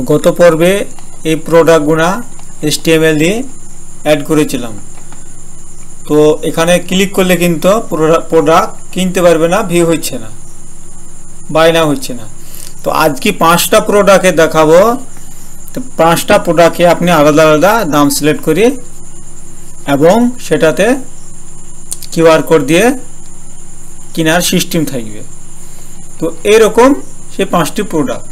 গত পর্বে এই প্রোডাক্টগুলো HTML দিয়ে অ্যাড করেছিলাম। তো এখানে ক্লিক করলে কিন্তু প্রোডাক্ট কিনতে পারবে না, ভিউ হচ্ছে না, বাই নাও হচ্ছে না। তো আজকে 5টা প্রোডাক্টে দেখাবো। তো 5টা প্রোডাক্টে আপনি আলাদা আলাদা দাম সিলেক্ট করে এবং সেটাতে কিউআর কোড দিয়ে কেনার সিস্টেম থাকবে। তো এরকম সেই 5টি প্রোডাক্ট।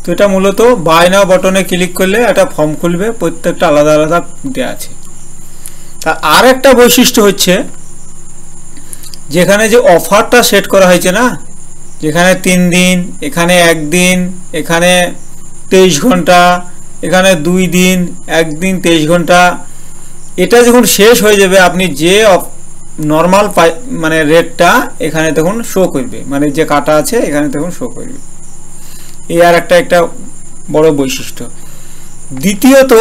তো এটা মূলত বাই নাও বাটনে ক্লিক করলে একটা ফর্ম খুলবে, প্রত্যেকটা আলাদা আলাদা দেওয়া আছে। তার আর একটা বৈশিষ্ট্য হচ্ছে যেখানে যে অফারটা সেট করা হয়েছে না, যেখানে 3 দিন, এখানে 1 দিন, এখানে 23 ঘন্টা, এখানে 2 দিন, 1 দিন 23 ঘন্টা, এটা যখন শেষ হয়ে যাবে আপনি যে নর্মাল মানে রেটটা এখানে তখন শো করবে, মানে যে কাটা আছে এখানে তখন শো করবে। এই আর একটা বড় বৈশিষ্ট্য। দ্বিতীয়ত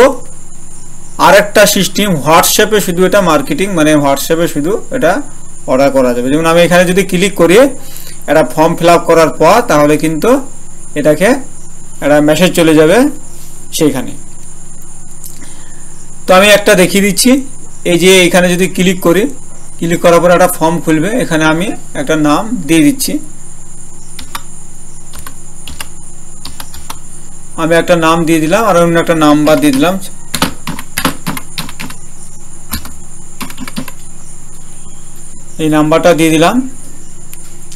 আর একটা সিস্টেম, হোয়াটসঅ্যাপে শুধু এটা মার্কেটিং, মানে হোয়াটসঅ্যাপে শুধু এটা অর্ডার করা যাবে। যেমন আমি এখানে যদি ক্লিক করি একটা ফর্ম ফিল আপ করার পর, তাহলে কিন্তু এটাকে একটা মেসেজ চলে যাবে সেইখানে। তো আমি একটা দেখিয়ে দিচ্ছি। এই যে এখানে যদি ক্লিক করি, ক্লিক করার পর একটা ফর্ম খুলবে, এখানে আমি একটা নাম দিয়ে দিচ্ছি। আমি একটা নাম দিয়ে দিলাম আর অন্য একটা নাম্বার দিয়ে দিলাম। এই নাম্বারটা দিয়ে দিলাম।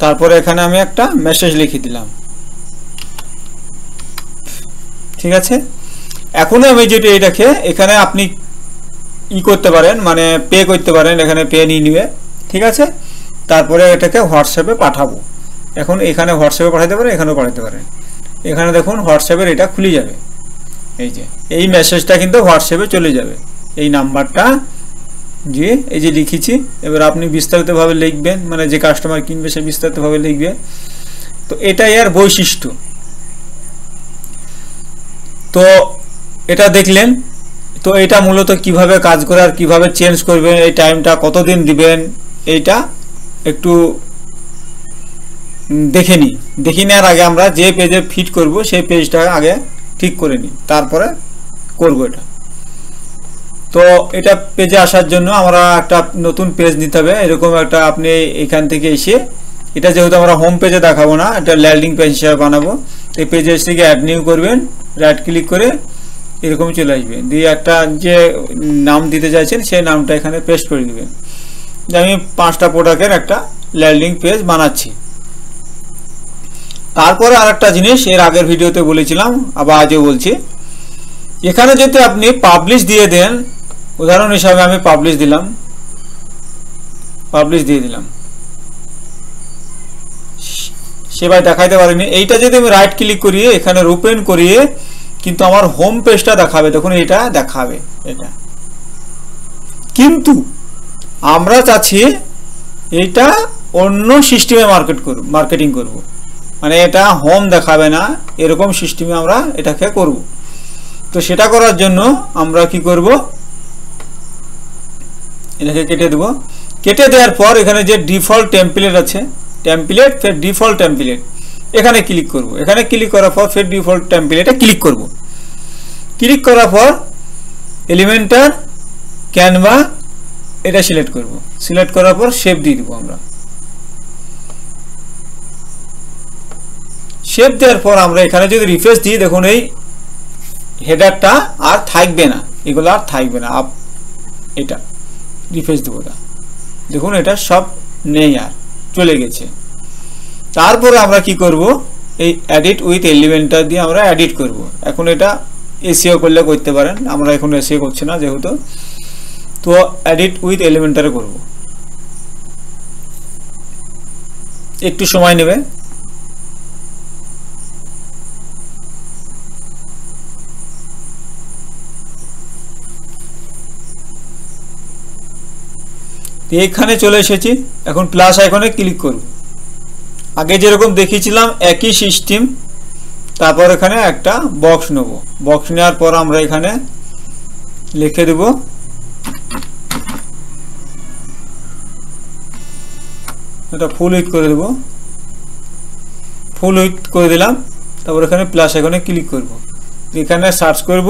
তারপরে এখানে আমি একটা মেসেজ লিখে দিলাম। ঠিক আছে। এখন আমি যেটা এটাকে এখানে আপনি করতে পারেন, মানে পে করতে পারেন, এখানে পে নিয়ে নিবে। ঠিক আছে। তারপরে এটাকে হোয়াটসঅ্যাপে পাঠাবো। এখন এখানে হোয়াটসঅ্যাপে পাঠাতে পারেন, এখানেও পাঠাতে পারেন। এখানে দেখুন হোয়াটসঅ্যাপের এটা খুলে যাবে। এই যে এই মেসেজটা কিন্তু হোয়াটসঅ্যাপে চলে যাবে, এই নাম্বারটা যে এই যে লিখেছি। এবার আপনি বিস্তারিতভাবে লিখবেন, মানে যে কাস্টমার কিনবে সে বিস্তারিতভাবে লিখবে। তো এটাই আর বৈশিষ্ট্য। তো এটা দেখলেন। তো এটা মূলত কিভাবে কাজ করে আর কিভাবে চেঞ্জ করবেন, এই টাইমটা কতদিন দিবেন, এইটা একটু দেখে নেওয়ার আগে আমরা যে পেজে ফিট করব সেই পেজটা আগে ঠিক করে নিই, তারপরে করব এটা। তো এটা পেজে আসার জন্য আমরা একটা নতুন পেজ নিতে হবে। এরকম একটা আপনি এখান থেকে এসে, এটা যেহেতু আমরা হোম পেজে দেখাবো না, এটা ল্যান্ডিং পেজ হিসেবে বানাবো। এই পেজে এসে অ্যাড নিউ করবেন, রাইট ক্লিক করে এরকম চলে আসবে, দিয়ে একটা যে নাম দিতে চাইছেন সেই নামটা এখানে পেস্ট করে দিবেন। যে আমি 5টা প্রোডাক্টের একটা ল্যান্ডিং পেজ বানাচ্ছি। তারপরে আরেকটা জিনিস এর আগের ভিডিওতে বলেছিলাম, আবার আজও বলছি, এখানে যদি আপনি পাবলিশ দিয়ে দেন, উদাহরণ হিসাবে আমি পাবলিশ দিয়ে দিলাম, সেবার দেখাইতে পারিনি। এইটা যদি আমি রাইট ক্লিক করিয়ে এখানে ওপেন করিয়ে কিন্তু আমার হোম পেজটা দেখাবে, দেখুন এটা দেখাবে এটা। কিন্তু আমরা চাচ্ছি এটা অন্য সিস্টেমে মার্কেটিং করব, মানে এটা হোম দেখাবে না, এরকম সিস্টেমে আমরা এটাকে করব। তো সেটা করার জন্য আমরা কি করব, এটাকে কেটে দেব। কেটে দেওয়ার পর এখানে যে ডিফল্ট টেমপ্লেট আছে, টেমপ্লেট ফের ডিফল্ট টেমপ্লেট, এখানে ক্লিক করব। এখানে ক্লিক করার পর ফের ডিফল্ট টেমপ্লেটে ক্লিক করব। ক্লিক করার পর এলিমেন্টার, ক্যানভা এটা সিলেক্ট করব। সিলেক্ট করার পর সেভ দিয়ে দেব আমরা। সেভ দেওয়ার পর আমরা এখানে যদি রিফ্রেশ দিই, দেখুন এই হেডারটা আর থাকবে না, এগুলো আর থাকবে না। এটা রিফ্রেশ দেবো, দেখুন এটা সব নেই, আর চলে গেছে। তারপরে আমরা কি করব, এই এডিট উইথ এলিমেন্টার দিয়ে আমরা এডিট করব। এখন এটা এসইও করলে করতে পারেন, আমরা এখন এসইও করছি না যেহেতু। তো এডিট উইথ এলিমেন্টারে করব, একটু সময় নেবে। এখানে চলে এসেছি। এখন প্লাস আইকনে ক্লিক করব। আগে যেরকম দেখিয়েছিলাম একই সিস্টেম। তারপর এখানে একটা বক্স নেব। বক্স নেওয়ার পর আমরা এখানে লিখে দেব এটা ফুল উইথ করে দেব। ফুল উইথ করে দিলাম। তারপর এখানে প্লাস আইকনে ক্লিক করব, এখানে সার্চ করব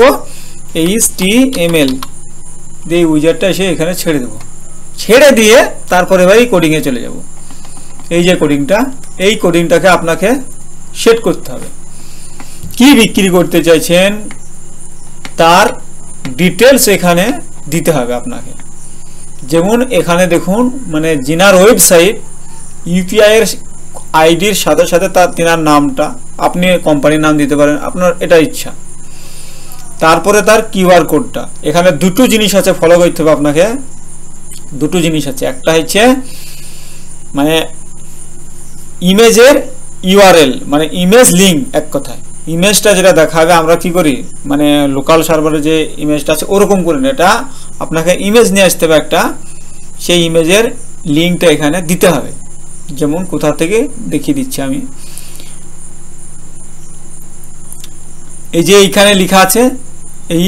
HTML দিয়ে উইজারটা এসে এখানে ছেড়ে দেব, ছেড়ে দিয়ে তারপর এবার এই কোডিংয়ে চলে যাব। এই যে কোডিংটা, এই কোডিংটাকে আপনাকে সেট করতে হবে। কি বিক্রি করতে চাইছেন তার ডিটেলস এখানে দিতে হবে আপনাকে। যেমন এখানে দেখুন, মানে জিনার ওয়েবসাইট ইউপিআই এর আইডির সাথে সাথে তার তিনার নামটা, আপনি কোম্পানির নাম দিতে পারেন, আপনার এটা ইচ্ছা। তারপরে তার কিউআর কোডটা, এখানে দুটো জিনিস আছে ফলো করতে হবে আপনাকে, দুটো জিনিস আছে। একটা হচ্ছে মানে ইমেজের ইউআরএল, মানে ইমেজ লিঙ্ক, এক কথায় ইমেজটা যেটা দেখাবে, আমরা কি করি মানে লোকাল সার্ভারে যে ইমেজটা আছে ওরকম করে না, এটা আপনাকে ইমেজ নিয়ে আসতে হবে একটা, সেই ইমেজের লিঙ্কটা এখানে দিতে হবে। যেমন কোথা থেকে দেখিয়ে দিচ্ছি আমি, এই যে এইখানে লেখা আছে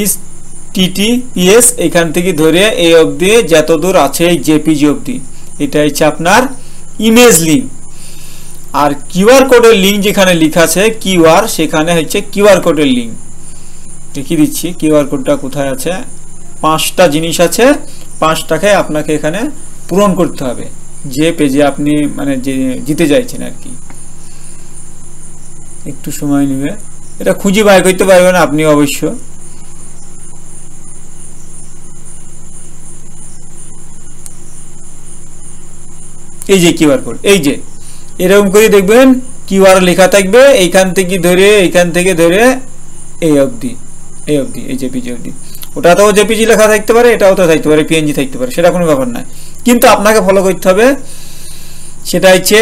HTTPS, এখান থেকে ধরে এই অবধি যত দূর আছে এই জেপিজি অবধি, এটা হচ্ছে আপনার ইমেজ লিঙ্ক। আর কিউআর কোডের লিঙ্ক যেখানে লেখা আছে কিউআর, সেখানে হচ্ছে কিউআর কোডের লিঙ্ক। দেখিয়ে দিচ্ছি কিউআর কোডটা কোথায় আছে। 5টা জিনিস আছে, 5টাকে আপনাকে এখানে পূরণ করতে হবে যে পেজে আপনি মানে যে জিতে যাচ্ছেন আর কি। একটু সময় নেবে, এটা খুঁজে বাই করতে পারবেন আপনি অবশ্য। এই যে কিউআর কোড, এই যে এরকম করে দেখবেন কিউআর লেখা থাকবে, এইখান থেকে ধরে এই অবধি, এই অবধি, এই জেপিজি অবধি। ওটাতেও জেপিজি লেখা থাকতে পারে, এটাও তো থাকতে পারে, পিএনজি থাকতে পারে, সেটা কোনো ব্যাপার না। কিন্তু আপনাকে ফলো করতে হবে, সেটা হচ্ছে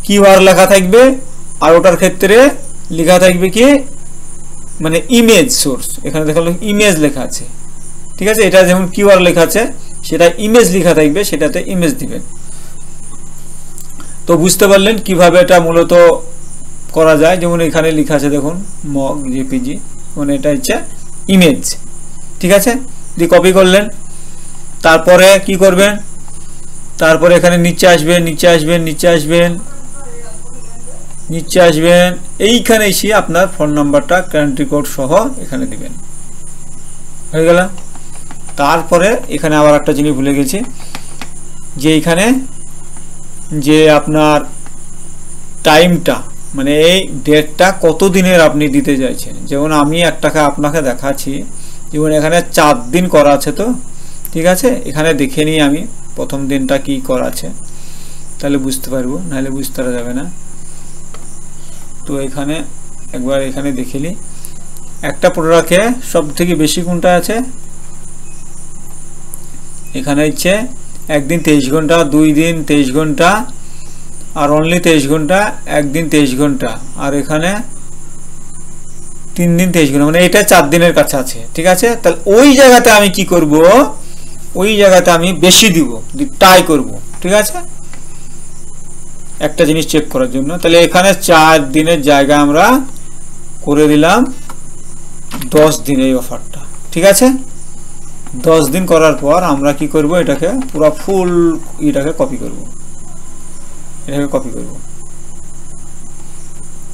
কিউআর লেখা থাকবে, আর ওটার ক্ষেত্রে লেখা থাকবে কি মানে ইমেজ সোর্স, এখানে দেখালো ইমেজ লেখা আছে, ঠিক আছে। এটা যেমন কিউআর লেখা আছে, সেটা ইমেজ লেখা থাকবে, সেটাতে ইমেজ দিবেন। তো বুঝতে পারলেন কিভাবে এটা মূলত করা যায়। যেমন এখানে লেখা আছে দেখুন মগ জেপিজি, মানে এটা হচ্ছে ইমেজ, ঠিক আছে। দিয়ে কপি করলেন, তারপরে কি করবেন, তারপরে এখানে নিচে আসবেন, এইখানে এসে আপনার ফোন নাম্বারটা কান্ট্রি কোড সহ এখানে দিবেন, হয়ে গেল। তারপরে এখানে আবার একটা জিনিস ভুলে গেছি, যে এখানে যে আপনার টাইমটা মানে এই ডেটটা কত দিনের আপনি দিতে চাইছেন। যেমন আমি একটাকে আপনাকে দেখাচ্ছি, যেমন এখানে 4 দিন করা আছে, তো ঠিক আছে, এখানে দেখে নিই আমি প্রথম দিনটা কি করা আছে, তাহলে বুঝতে পারবো, নাহলে বুঝতে পারা যাবে না। তো এখানে একবার এখানে দেখে নিই, একটা প্রোডাক্টে সব থেকে বেশি কোনটা আছে, এখানে হচ্ছে 1 দিন 23 ঘন্টা, 2 দিন 23 ঘন্টা, আর অনলি 23 ঘন্টা, 1 দিন 23 ঘন্টা, আর এখানে 3 দিন 23 ঘন্টা, মানে এটা 4 দিনের কাছে আছে, ঠিক আছে। তাহলে ওই জায়গাতে আমি কি করব, ওই জায়গাতে আমি বেশি দিব, ট্রাই করব, ঠিক আছে, একটা জিনিস চেক করার জন্য। তাহলে এখানে 4 দিনের জায়গা আমরা করে দিলাম 10 দিন এই অফারটা, ঠিক আছে। 10 দিন করার পর আমরা কি করব, এটাকে পুরো ফুল এটাকে কপি করব,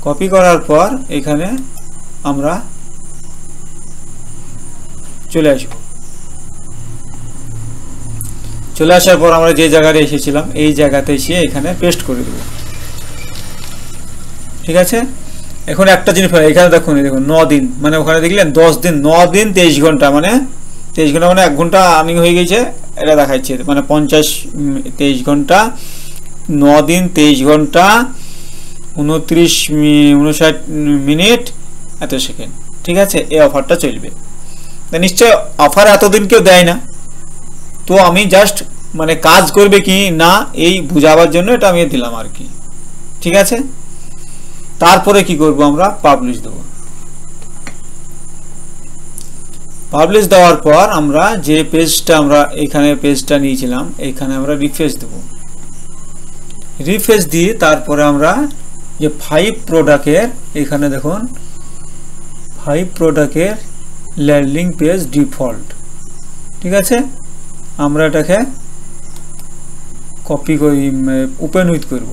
কপি করার পর এখানে আমরা চলে আসব। চলে আসার পর আমরা যে জায়গায় এসেছিলাম এই জায়গাতে এসে এখানে পেস্ট করে দেব, ঠিক আছে। এখন একটা জিনিস এখানে দেখুন, দেখুন 9 দিন, মানে ওখানে দেখলেন 10 দিন, 9 দিন 23 ঘন্টা, মানে 23 ঘন্টা মানে 1 ঘন্টা আর্নিং হয়ে গেছে, এটা দেখাচ্ছে মানে 23 ঘন্টা, 9 দিন 23 ঘন্টা 59 মিনিট এত সেকেন্ড, ঠিক আছে। এই অফারটা চলবে, নিশ্চয় অফার এতদিন কেউ দেয় না, তো আমি জাস্ট মানে কাজ করবে কি না এই বুঝাবার জন্য এটা আমি দিলাম আর কি, ঠিক আছে। তারপরে কি করব, আমরা পাবলিশ দেব। পাবলিশ দেওয়ার পর আমরা যে পেজটা আমরা এখানে পেজটা নিয়েছিলাম, এখানে আমরা রিফ্রেশ দেব। রিফ্রেশ দিয়ে তারপরে আমরা যে 5 প্রোডাক্টের এখানে দেখুন 5 প্রোডাক্টের ল্যান্ডিং পেজ ডিফল্ট, ঠিক আছে। আমরা এটাকে কপি করে ওপেন উইথ করব।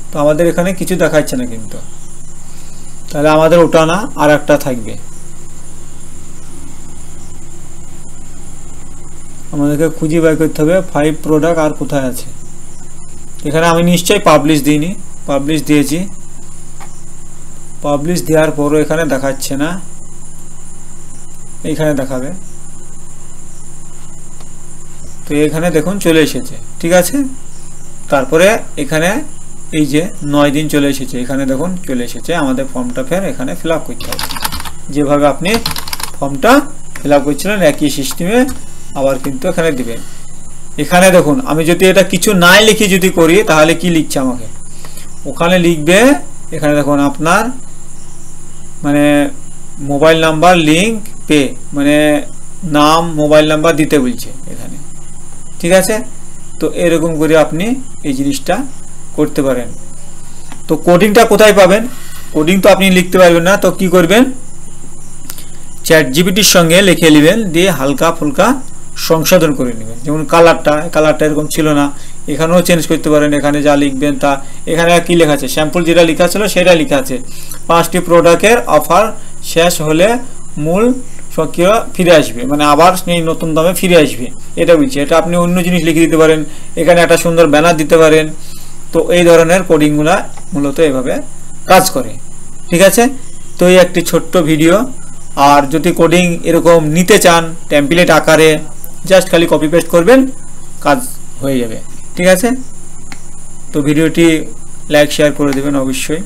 তো আমাদের এখানে কিছু দেখাচ্ছে না কিন্তু, তাহলে আমাদের ওটা না আর একটা থাকবে। আমাদেরকে খুঁজে বের করতে হবে 5 প্রোডাক্ট আর কোথায় আছে। এখানে আমি নিশ্চয়ই পাবলিশ দিইনি, পাবলিশ দিয়েছি। পাবলিশ দেওয়ার পরও এখানে দেখাচ্ছে না, এইখানে দেখাবে। তো এখানে দেখুন চলে এসেছে, ঠিক আছে। তারপরে এখানে এই যে 9 দিন চলে এসেছে, এখানে দেখুন চলে এসেছে। আমাদের ফর্মটা ফের এখানে ফিল আপ করতে হবে, যেভাবে আপনি ফর্মটা ফিল আপ করছিলেন একই সিস্টেমে আবার কিন্তু এখানে দিবেন। এখানে দেখুন আমি যদি এটা কিছু নাই লিখে যদি করি তাহলে কি লিখছে আমাকে, ওখানে লিখবে এখানে দেখুন আপনার মানে মোবাইল নাম্বার লিঙ্ক পে, মানে নাম মোবাইল নাম্বার দিতে বলছে এখানে, ঠিক আছে। তো এরকম করে আপনি এই জিনিসটা করতে পারেন। তো কোডিংটা কোথায় পাবেন? কোডিং তো আপনি লিখতে পারবেন না, তো কি করবেন, চ্যাট জিপিটির সঙ্গে লিখে নেবেন, দিয়ে হালকা ফুলকা সংশোধন করে নেবেন। যেমন কালারটা এরকম ছিল না, এখানেও চেঞ্জ করতে পারেন। এখানে যা লিখবেন তা এখানে কি লেখা আছে, স্যাম্পল যেটা লেখা ছিল সেটা লেখা আছে। 5টি প্রোডাক্টের অফার শেষ হলে মূল সক্রিয় ফিরে আসবে, মানে আবার সেই নতুন দামে ফিরে আসবে, এটা বলছে। এটা আপনি অন্য জিনিস লিখে দিতে পারেন, এখানে একটা সুন্দর ব্যানার দিতে পারেন। তো এই ধরনের কোডিংগুলা মূলত এভাবে কাজ করে, ঠিক আছে। তো এই একটি ছোট্ট ভিডিও। আর যদি কোডিং এরকম নিতে চান টেমপ্লেট আকারে, জাস্ট খালি কপি পেস্ট করবেন, কাজ হয়ে যাবে, ঠিক আছে। তো ভিডিওটি লাইক শেয়ার করে দেবেন অবশ্যই।